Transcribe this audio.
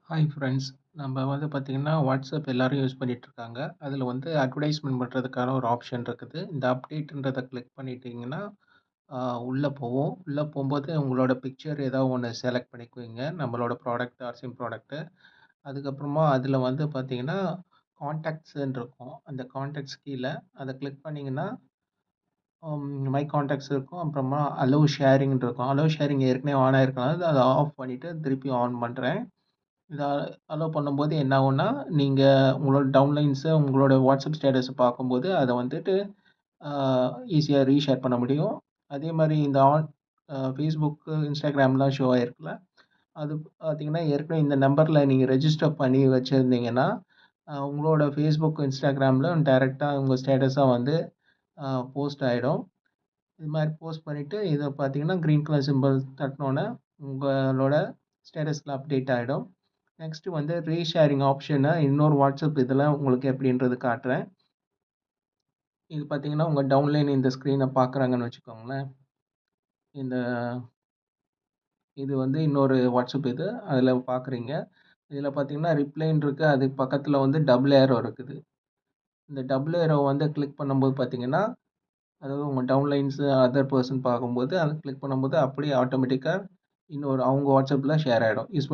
Hi friends. நம்ம வந்து பார்த்தீங்கன்னா, வாட்ஸ்அப் எல்லாரும் யூஸ் பண்ணிட்டுருக்காங்க. அதில வந்து அட்வர்டைஸ்மென்ட் பண்றதுக்கான ஒரு ஆப்ஷன் இருக்குது. இந்த அப்டேட்ன்றத கிளிக் பண்ணிட்டீங்கன்னா, அ உள்ள போவும். உள்ள போம்போது உங்களோட பிக்சர் ஏதாவது ஒண்ணு செலக்ட் பண்ணிக்குவீங்க. நம்மளோட ப்ராடக்ட் ஆர் சிம் ப்ராடக்ட்டு. அதுக்கப்புறமா அதில வந்து பார்த்தீங்கன்னா, கான்டாக்ட்ஸ்ன்னு இருக்கும். அந்த கான்டாக்ட்ஸ் கீழ அத கிளிக் பண்ணீங்கன்னா, மை கான்டாக்ட்ஸ் இருக்கும். அப்புறமா அலோவ் ஷேரிங்ன்னு இருக்கும். அலோவ் ஷேரிங் ஏற்கனவே ஆன் ஆயிருக்கனால அத ஆஃப் பண்ணிட்டு திருப்பி ஆன் பண்றேன். இத அலோவ் பண்ணும்போது என்ன ஆகும்னா, நீங்க உங்களோட டவுன்லைன்ஸ உங்களோட வாட்ஸ்அப் ஸ்டேட்டஸ பார்க்கும்போது, அத வந்துட்டு அ ஈஸியா ரீஷேர் பண்ண முடியும். அதேமாரி இந்த ஆன் Facebook, Instagramலாம் ஷோ ஆயிருக்குல்ல, அது பார்த்தீங்கன்னா, ஏற்கனவே இந்த நம்பர்ல நீங்க ரெஜிஸ்டர் பண்ணி வச்சிருந்தீங்கன்னா, உங்களோட Facebook, Instagramல டைரக்ட்டா உங்க ஸ்டேட்டஸா வந்து அ போஸ்ட் ஆயிடும். இது மாரி போஸ்ட் பண்ணிட்டு, இத பார்த்தீங்கன்னா, கிரீன் கலர் சிம்பல் தட்டுனோனே, உங்களோட ஸ்டேட்டஸ்ல அப்டேட் ஆயிடும். நெக்ஸ்ட்டு வந்து ரீஷேரிங் ஆப்ஷன இன்னொரு வாட்ஸ்அப் இதில உங்களுக்கு எப்படின்றது காட்டுறேன். இது பார்த்தீங்கன்னா, உங்க டவுன்லைன் இந்த ஸ்க்ரீன பார்க்குறாங்கன்னு வச்சுக்கோங்களேன். இந்த இது வந்து இன்னொரு வாட்ஸ்அப் இது. அதில பார்க்குறீங்க. இதில பார்த்தீங்கன்னா, ரிப்ளைன்னு இருக்கு. அதுக்கு பக்கத்தில வந்து டபுள் ஏரோ இருக்குது. இந்த டபுள் ஏரோ வந்து கிளிக் பண்ணும்போது பார்த்தீங்கன்னா, அதாவது உங்க டவுன்லைன்ஸ் அதர் பெர்சன் பார்க்கும்போது, அத கிளிக் பண்ணும்போது அப்படியே ஆட்டோமேட்டிக்கா இன்னொரு அவங்க வாட்ஸ்அப்ல ஷேர் ஆயிடும். யூஸ்